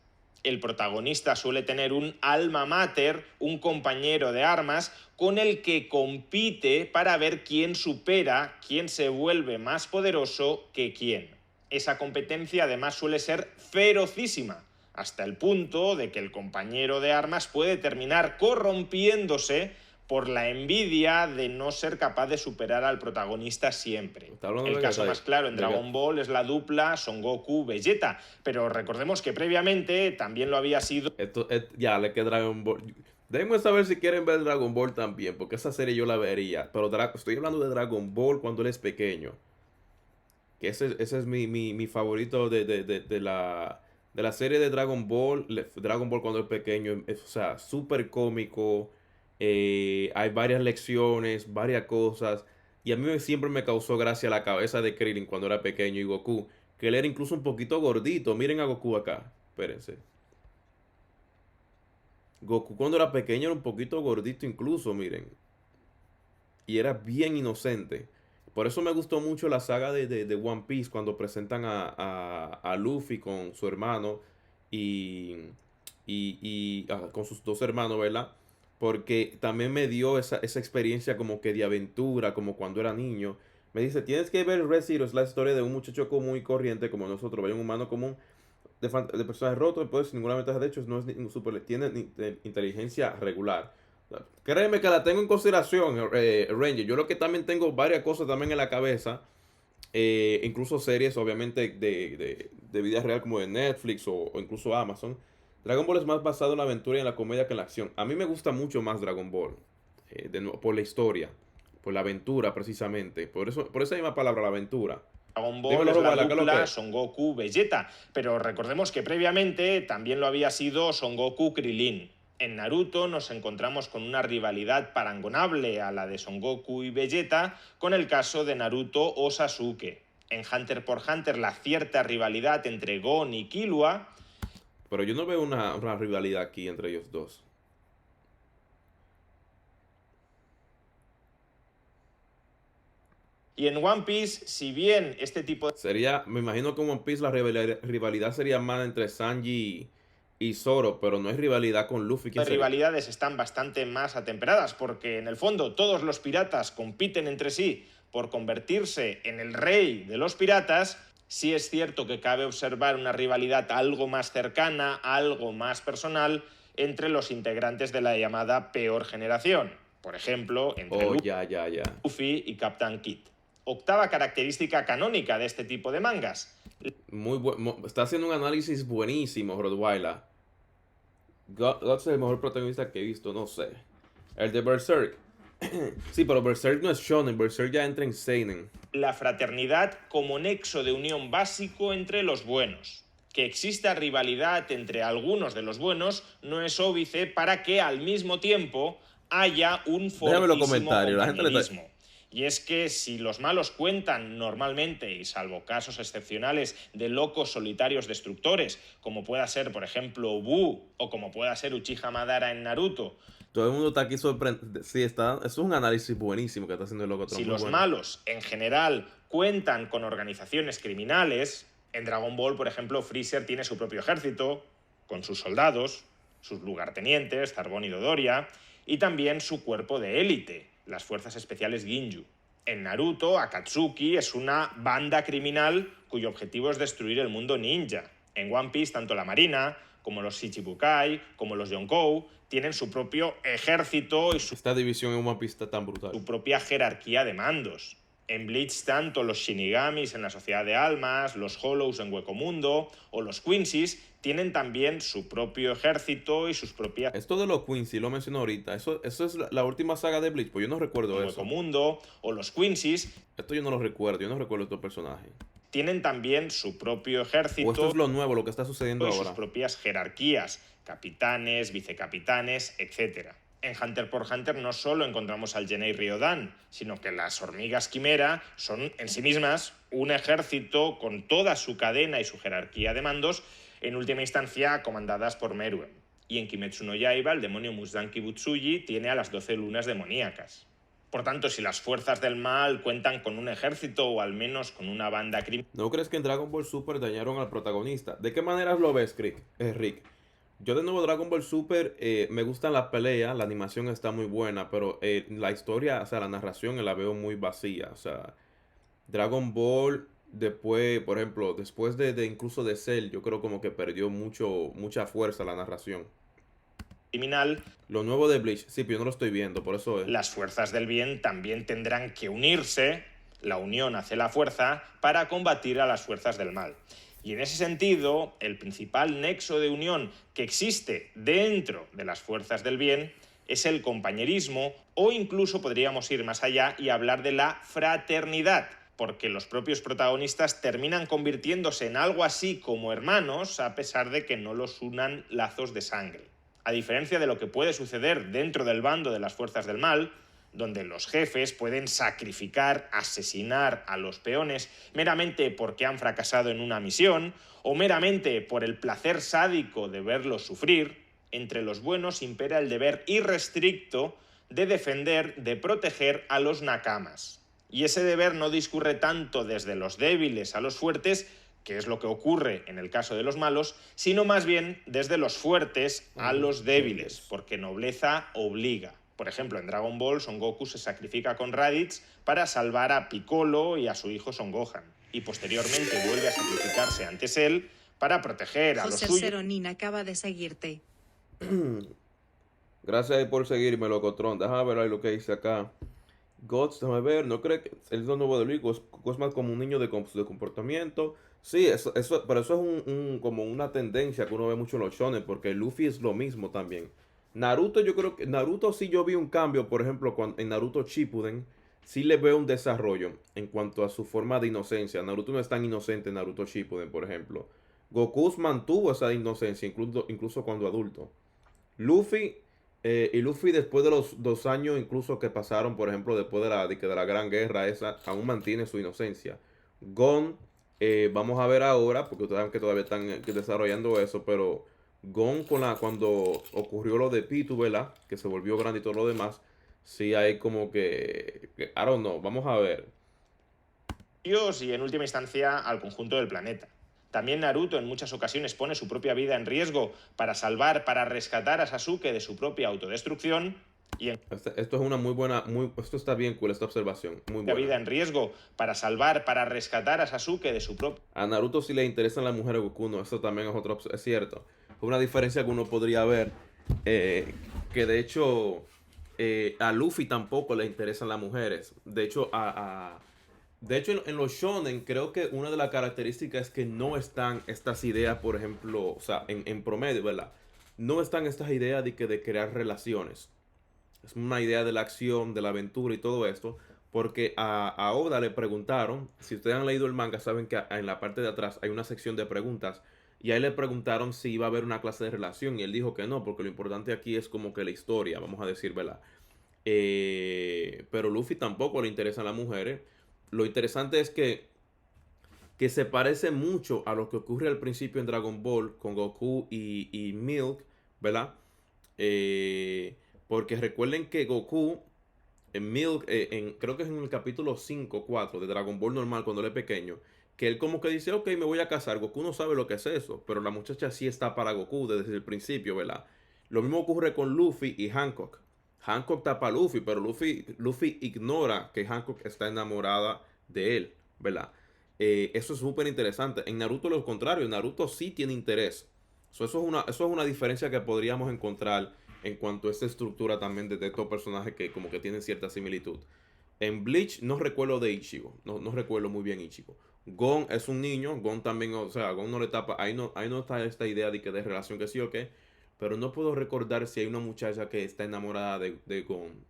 El protagonista suele tener un alma mater, un compañero de armas, con el que compite para ver quién supera, quién se vuelve más poderoso que quién. Esa competencia además suele ser ferocísima, hasta el punto de que el compañero de armas puede terminar corrompiéndose por la envidia de no ser capaz de superar al protagonista siempre. El caso más claro en Dragon Ball es la dupla Son Goku-Vegeta, pero recordemos que previamente también lo había sido... Ya, le queda Dragon Ball. Déjenme saber si quieren ver Dragon Ball también, porque esa serie yo la vería. Pero estoy hablando de Dragon Ball cuando él es pequeño. Que ese es mi favorito de la serie de Dragon Ball. Dragon Ball cuando es pequeño. O sea, súper cómico. Hay varias lecciones, varias cosas. Y a mí siempre me causó gracia la cabeza de Krillin cuando era pequeño y Goku. Que él era incluso un poquito gordito. Miren a Goku acá. Espérense. Goku cuando era pequeño era un poquito gordito incluso, miren. Y era bien inocente. Por eso me gustó mucho la saga de One Piece cuando presentan a Luffy con su hermano y, con sus dos hermanos, ¿verdad? Porque también me dio esa experiencia como que de aventura, como cuando era niño. Me dice, tienes que ver Red Zero, es la historia de un muchacho común y corriente como nosotros, ¿verdad? Un humano común de personajes rotos, pues sin ninguna ventaja. De hecho, no es tiene inteligencia regular. Créeme que la tengo en consideración, Ranger. Yo lo que también tengo varias cosas también en la cabeza. Incluso series, obviamente, de vida real como de Netflix o incluso Amazon. Dragon Ball es más basado en la aventura y en la comedia que en la acción. A mí me gusta mucho más Dragon Ball. Por la historia, por la aventura precisamente. Por esa misma palabra, la aventura. Dragon Ball es la dupla Son Goku-Vegeta, pero recordemos que previamente también lo había sido Son Goku-Krilin. En Naruto nos encontramos con una rivalidad parangonable a la de Son Goku y Vegeta con el caso de Naruto o Sasuke. En Hunter x Hunter la cierta rivalidad entre Gon y Killua. Pero yo no veo una rivalidad aquí entre ellos dos. Y en One Piece, si bien este tipo de... me imagino que en One Piece la rivalidad sería más entre Sanji y Zoro, pero no hay rivalidad con Luffy. Las rivalidades están bastante más atemperadas, porque en el fondo todos los piratas compiten entre sí por convertirse en el rey de los piratas. Sí es cierto que cabe observar una rivalidad algo más cercana, algo más personal, entre los integrantes de la llamada peor generación. Por ejemplo, entre Luffy y Captain Kidd. Octava característica canónica de este tipo de mangas. Está haciendo un análisis buenísimo, Rottweiler. Guts es el mejor protagonista que he visto, no sé. El de Berserk. Sí, pero Berserk no es shonen, Berserk ya entra en seinen. La fraternidad como nexo de unión básico entre los buenos. Que exista rivalidad entre algunos de los buenos no es óbice para que al mismo tiempo haya un fortísimo compañerismo. Y es que si los malos cuentan normalmente, y salvo casos excepcionales de locos solitarios destructores, como pueda ser, por ejemplo, Buu, o como pueda ser Uchiha Madara en Naruto. Todo el mundo está aquí sorprendido. Sí, es un análisis buenísimo que está haciendo el loco. Si los malos, en general, cuentan con organizaciones criminales, en Dragon Ball, por ejemplo, Freezer tiene su propio ejército, con sus soldados, sus lugartenientes, Zarbon y Dodoria, y también su cuerpo de élite, las fuerzas especiales Ginyu. En Naruto, Akatsuki es una banda criminal cuyo objetivo es destruir el mundo ninja. En One Piece, tanto la Marina, como los Shichibukai, como los Yonkou, tienen su propio ejército y esta división en One Piece está tan brutal. Su propia jerarquía de mandos. En Bleach, tanto los Shinigamis en la Sociedad de Almas, los Hollows en Huecomundo o los Quincy's tienen también su propio ejército y sus propias... Esto de los Quincy lo mencioné ahorita. Eso es la última saga de Bleach, pues yo no recuerdo eso. Huecomundo o los Quincy's. Esto yo no lo recuerdo, yo no recuerdo estos personajes. Tienen también su propio ejército. O esto es lo nuevo, lo que está sucediendo ahora. Sus propias jerarquías, capitanes, vicecapitanes, etc. En Hunter x Hunter no solo encontramos al Genei Ryodan, sino que las hormigas quimera son en sí mismas un ejército con toda su cadena y su jerarquía de mandos, en última instancia comandadas por Meruem. Y en Kimetsu no Yaiba el demonio Muzanki Butsuji tiene a las 12 lunas demoníacas. Por tanto, si las fuerzas del mal cuentan con un ejército o al menos con una banda criminal... ¿No crees que en Dragon Ball Super dañaron al protagonista? ¿De qué maneras lo ves, Rick? Yo de nuevo Dragon Ball Super me gustan las peleas, la animación está muy buena, pero la historia, o sea, la narración la veo muy vacía. O sea, Dragon Ball después, por ejemplo, después de incluso de Cell, yo creo como que perdió mucha fuerza la narración. criminal. Lo nuevo de Bleach, sí, pero yo no lo estoy viendo, por eso es. Las fuerzas del bien también tendrán que unirse, la unión hace la fuerza, para combatir a las fuerzas del mal. Y en ese sentido, el principal nexo de unión que existe dentro de las fuerzas del bien es el compañerismo, o incluso podríamos ir más allá y hablar de la fraternidad, porque los propios protagonistas terminan convirtiéndose en algo así como hermanos, a pesar de que no los unan lazos de sangre. A diferencia de lo que puede suceder dentro del bando de las fuerzas del mal, donde los jefes pueden sacrificar, asesinar a los peones meramente porque han fracasado en una misión, o meramente por el placer sádico de verlos sufrir, entre los buenos impera el deber irrestricto de defender, de proteger a los nakamas. Y ese deber no discurre tanto desde los débiles a los fuertes, que es lo que ocurre en el caso de los malos, sino más bien desde los fuertes a los débiles, porque nobleza obliga. Por ejemplo, en Dragon Ball, Son Goku se sacrifica con Raditz para salvar a Piccolo y a su hijo Son Gohan, y posteriormente vuelve a sacrificarse ante Cell para proteger a los suyos. José Ceronín acaba de seguirte. Gracias por seguirme, Locotron. Déjame ver ahí lo que dice acá. Gods, déjame ver, no creo que el nuevo de Luis es más como un niño de comportamiento. Sí, pero eso es como una tendencia que uno ve mucho en los shonen, porque Luffy es lo mismo también. Naruto, yo creo que Naruto sí yo vi un cambio, por ejemplo, en Naruto Shippuden, sí le veo un desarrollo en cuanto a su forma de inocencia. Naruto no es tan inocente en Naruto Shippuden, por ejemplo. Goku mantuvo esa inocencia, incluso cuando adulto. Luffy, y Luffy después de los 2 años incluso que pasaron, por ejemplo, después de la Gran Guerra esa, aún mantiene su inocencia. Gon, vamos a ver ahora, porque ustedes saben que todavía están desarrollando eso, pero Gon cuando ocurrió lo de Pitu, ¿verdad? Que se volvió grande y todo lo demás, sí hay como I don't know, vamos a ver. Y en última instancia al conjunto del planeta. También Naruto en muchas ocasiones pone su propia vida en riesgo para salvar, para rescatar a Sasuke de su propia autodestrucción. Y esto es una muy buena, esto está bien cool, esta observación, muy buena. Vida en riesgo para salvar, para rescatar a Sasuke de su propia... A Naruto sí le interesan las mujeres Goku, no, eso también es cierto. Es una diferencia que uno podría ver, que de hecho a Luffy tampoco le interesan las mujeres. De hecho, en los shonen creo que una de las características es que no están estas ideas, por ejemplo, o sea, en promedio, ¿verdad? No están estas ideas de crear relaciones. Es una idea de la acción, de la aventura y todo esto. Porque a Oda le preguntaron, si ustedes han leído el manga, saben que en la parte de atrás hay una sección de preguntas. Y ahí le preguntaron si iba a haber una clase de relación. Y él dijo que no, porque lo importante aquí es como que la historia, vamos a decir, ¿verdad? Pero Luffy tampoco le interesan las mujeres. Lo interesante es que se parece mucho a lo que ocurre al principio en Dragon Ball con Goku y Milk, ¿verdad? Porque recuerden que Goku en Milk, creo que es en el capítulo 5 o 4 de Dragon Ball normal cuando él es pequeño, que él como que dice, ok, me voy a casar. Goku no sabe lo que es eso, pero la muchacha sí está para Goku desde el principio, ¿verdad? Lo mismo ocurre con Luffy y Hancock. Hancock está para Luffy, pero Luffy ignora que Hancock está enamorada de él, ¿verdad? Eso es súper interesante. En Naruto lo contrario, Naruto sí tiene interés. Eso es una diferencia que podríamos encontrar en cuanto a esta estructura también de estos personajes que como que tienen cierta similitud. En Bleach no recuerdo de Ichigo, no recuerdo muy bien Ichigo. Gon es un niño, Gon también, o sea, Gon no le tapa, ahí no está esta idea de relación que sí o qué, pero no puedo recordar si hay una muchacha que está enamorada de Gon.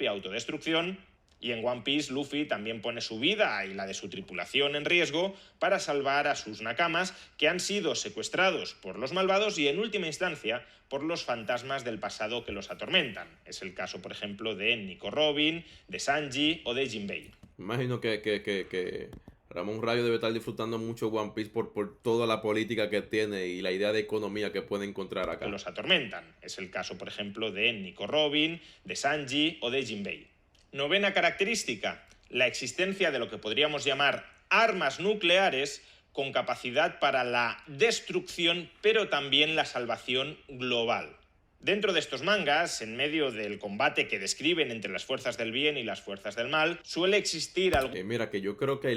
Autodestrucción. Y en One Piece, Luffy también pone su vida y la de su tripulación en riesgo para salvar a sus nakamas que han sido secuestrados por los malvados y en última instancia por los fantasmas del pasado que los atormentan. Es el caso, por ejemplo, de Nico Robin, de Sanji o de Jinbei. Imagino que Ramón Rayo debe estar disfrutando mucho One Piece por toda la política que tiene y la idea de economía que puede encontrar acá. Que los atormentan. Es el caso, por ejemplo, de Nico Robin, de Sanji o de Jinbei. Novena característica, la existencia de lo que podríamos llamar armas nucleares con capacidad para la destrucción, pero también la salvación global. Dentro de estos mangas, en medio del combate que describen entre las fuerzas del bien y las fuerzas del mal, suele existir algo... Mira, que yo creo que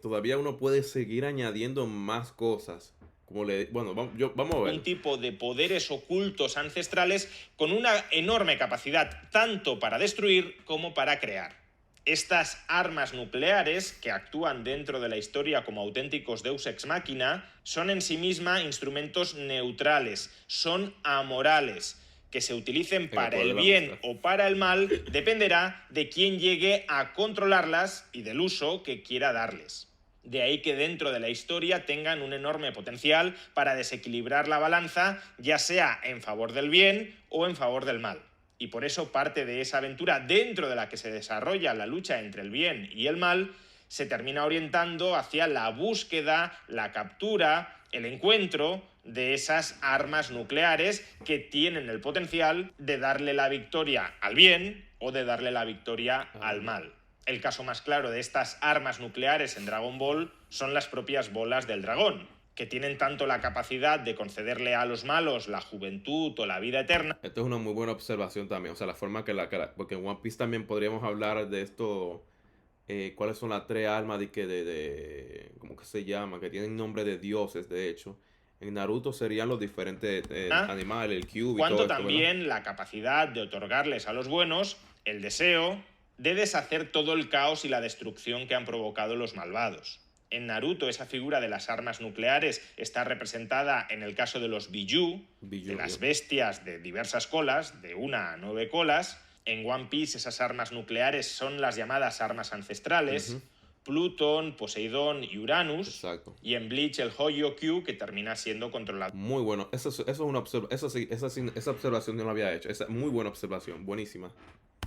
todavía uno puede seguir añadiendo más cosas Bueno, vamos a ver. Un tipo de poderes ocultos ancestrales con una enorme capacidad tanto para destruir como para crear. Estas armas nucleares, que actúan dentro de la historia como auténticos deus ex machina, son en sí mismas instrumentos neutrales, son amorales. Que se utilicen para el bien o para el mal dependerá de quién llegue a controlarlas y del uso que quiera darles. De ahí que dentro de la historia tengan un enorme potencial para desequilibrar la balanza, ya sea en favor del bien o en favor del mal. Y por eso parte de esa aventura dentro de la que se desarrolla la lucha entre el bien y el mal se termina orientando hacia la búsqueda, la captura, el encuentro de esas armas nucleares que tienen el potencial de darle la victoria al bien o de darle la victoria al mal. El caso más claro de estas armas nucleares en Dragon Ball son las propias bolas del dragón, que tienen tanto la capacidad de concederle a los malos la juventud o la vida eterna. Esto es una muy buena observación también, o sea, la forma porque en One Piece también podríamos hablar de esto, cuáles son las tres almas ¿cómo que se llama? Que tienen nombre de dioses, de hecho. En Naruto serían los diferentes animales, el Kyuubi y cuanto todo esto, también ¿verdad? la capacidad de otorgarles a los buenos el deseo de deshacer todo el caos y la destrucción que han provocado los malvados. En Naruto esa figura de las armas nucleares está representada en el caso de los Biju, de las bestias de diversas colas, de 1 a 9 colas. En One Piece esas armas nucleares son las llamadas armas ancestrales, Plutón, Poseidón y Uranus. Exacto. Y en Bleach el Hoyokyu, que termina siendo controlado. Muy bueno. Esa observación no la había hecho. Esa muy buena observación, buenísima.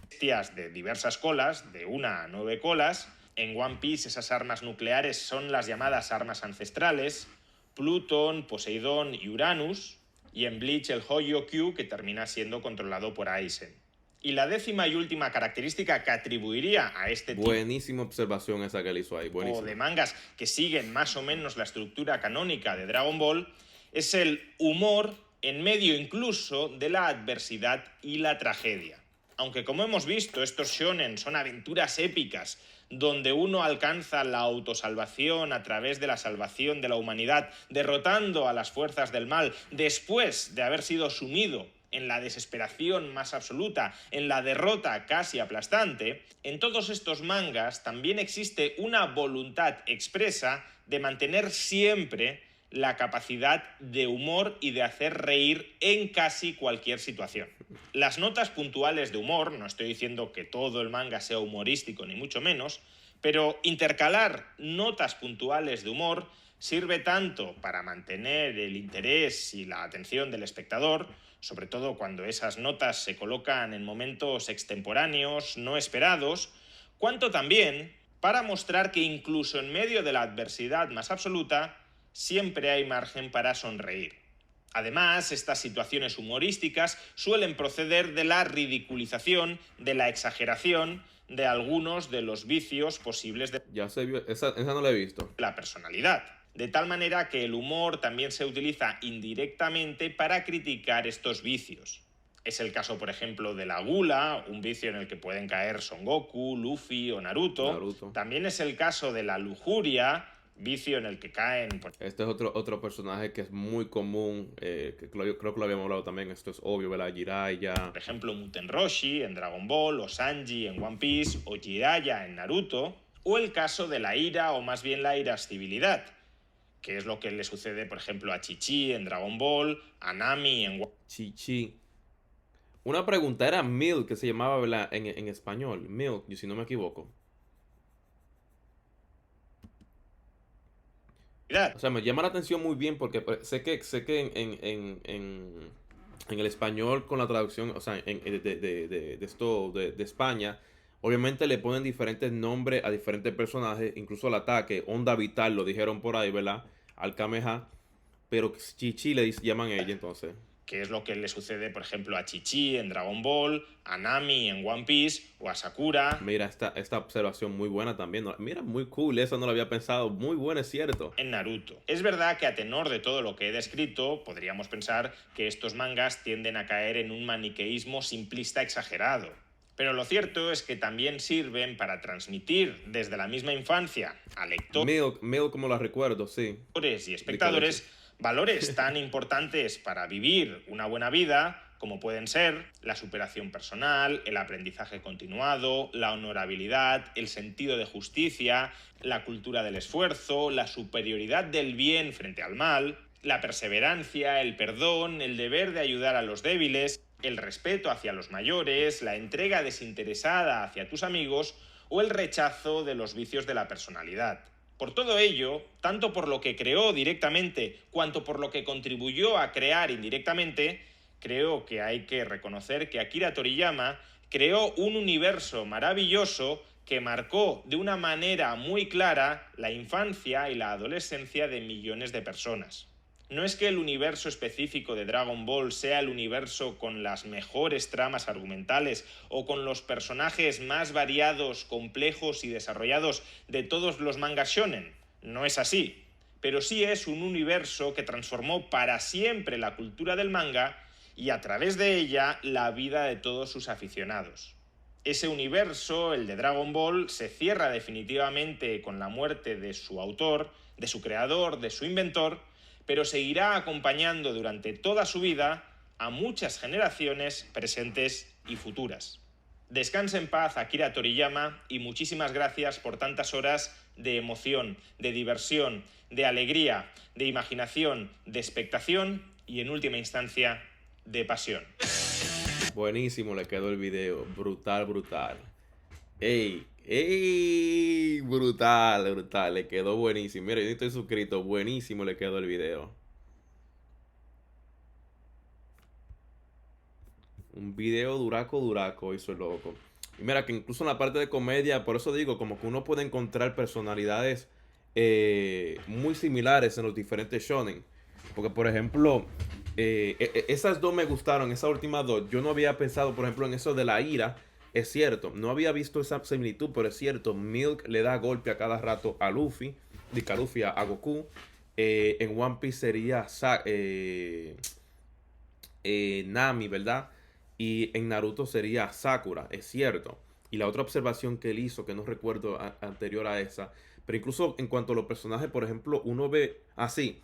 Bestias de diversas colas, de 1 a 9 colas. En One Piece esas armas nucleares son las llamadas armas ancestrales, Plutón, Poseidón y Uranus. Y en Bleach el Hoyokyu, que termina siendo controlado por Aizen. Y la décima y última característica que atribuiría a este tipo Buenísima observación esa que él hizo ahí, buenísima. de mangas que siguen más o menos la estructura canónica de Dragon Ball es el humor en medio incluso de la adversidad y la tragedia. Aunque como hemos visto, estos shonen son aventuras épicas donde uno alcanza la autosalvación a través de la salvación de la humanidad, derrotando a las fuerzas del mal después de haber sido sumido en la desesperación más absoluta, en la derrota casi aplastante, en todos estos mangas también existe una voluntad expresa de mantener siempre la capacidad de humor y de hacer reír en casi cualquier situación. Las notas puntuales de humor, no estoy diciendo que todo el manga sea humorístico ni mucho menos, pero intercalar notas puntuales de humor sirve tanto para mantener el interés y la atención del espectador, sobre todo cuando esas notas se colocan en momentos extemporáneos, no esperados, cuanto también para mostrar que incluso en medio de la adversidad más absoluta, siempre hay margen para sonreír. Además, estas situaciones humorísticas suelen proceder de la ridiculización, de la exageración, de algunos de los vicios posibles de Ya se vio, esa no la he visto. la personalidad. De tal manera que el humor también se utiliza indirectamente para criticar estos vicios. Es el caso, por ejemplo, de la gula, un vicio en el que pueden caer Son Goku, Luffy o Naruto. También es el caso de la lujuria, vicio en el que caen... Este es otro personaje que es muy común, creo que lo habíamos hablado también, esto es obvio, ¿verdad? Jiraiya. Por ejemplo, Muten Roshi en Dragon Ball, o Sanji en One Piece, o Jiraiya en Naruto. O el caso de la ira, o más bien la irascibilidad, que es lo que le sucede, por ejemplo, a Chi-Chi en Dragon Ball, a Nami en... Chi-Chi. Una pregunta, era Milk que se llamaba, ¿verdad? En español, Milk, si no me equivoco. O sea, me llama la atención muy bien porque sé que en el español con la traducción, o sea, de España, obviamente le ponen diferentes nombres a diferentes personajes, incluso al ataque, Onda Vital, lo dijeron por ahí, ¿verdad? Al Kameha, pero Chi-Chi llaman ella entonces. Que es lo que le sucede, por ejemplo, a Chi-Chi en Dragon Ball, a Nami en One Piece o a Sakura. Mira, esta observación muy buena también. Mira, muy cool, eso no lo había pensado. Muy buena, es cierto. En Naruto. Es verdad que a tenor de todo lo que he descrito, podríamos pensar que estos mangas tienden a caer en un maniqueísmo simplista exagerado. Pero lo cierto es que también sirven para transmitir desde la misma infancia a lectores Milk como la recuerdo, sí. y espectadores Valores tan importantes para vivir una buena vida como pueden ser la superación personal, el aprendizaje continuado, la honorabilidad, el sentido de justicia, la cultura del esfuerzo, la superioridad del bien frente al mal, la perseverancia, el perdón, el deber de ayudar a los débiles, el respeto hacia los mayores, la entrega desinteresada hacia tus amigos o el rechazo de los vicios de la personalidad. Por todo ello, tanto por lo que creó directamente cuanto por lo que contribuyó a crear indirectamente, creo que hay que reconocer que Akira Toriyama creó un universo maravilloso que marcó de una manera muy clara la infancia y la adolescencia de millones de personas. No es que el universo específico de Dragon Ball sea el universo con las mejores tramas argumentales o con los personajes más variados, complejos y desarrollados de todos los mangas shonen. No es así. Pero sí es un universo que transformó para siempre la cultura del manga y a través de ella la vida de todos sus aficionados. Ese universo, el de Dragon Ball, se cierra definitivamente con la muerte de su autor, de su creador, de su inventor, pero seguirá acompañando durante toda su vida a muchas generaciones presentes y futuras. Descanse en paz, Akira Toriyama, y muchísimas gracias por tantas horas de emoción, de diversión, de alegría, de imaginación, de expectación y, en última instancia, de pasión. Buenísimo le quedó el video. Brutal, brutal. ¡Ey! ¡Ey! Brutal, brutal. Le quedó buenísimo. Mira, yo estoy suscrito. Buenísimo le quedó el video. Un video duraco hizo el loco. Y mira que incluso en la parte de comedia, por eso digo, como que uno puede encontrar personalidades muy similares en los diferentes shonen. Porque, por ejemplo, esas dos me gustaron, esas últimas dos. Yo no había pensado, por ejemplo, en eso de la ira. Es cierto, no había visto esa similitud, pero es cierto. Milk le da golpe a cada rato a Luffy, a Luffy, a Goku. En One Piece sería Nami, ¿verdad? Y en Naruto sería Sakura, es cierto. Y la otra observación que él hizo, que no recuerdo anterior a esa, pero incluso en cuanto a los personajes, por ejemplo, uno ve así,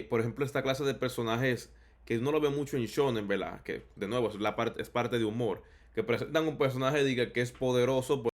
por ejemplo, esta clase de personajes que uno lo ve mucho en Shonen, ¿verdad? Que de nuevo es parte de humor, que presentan un personaje diga que es poderoso.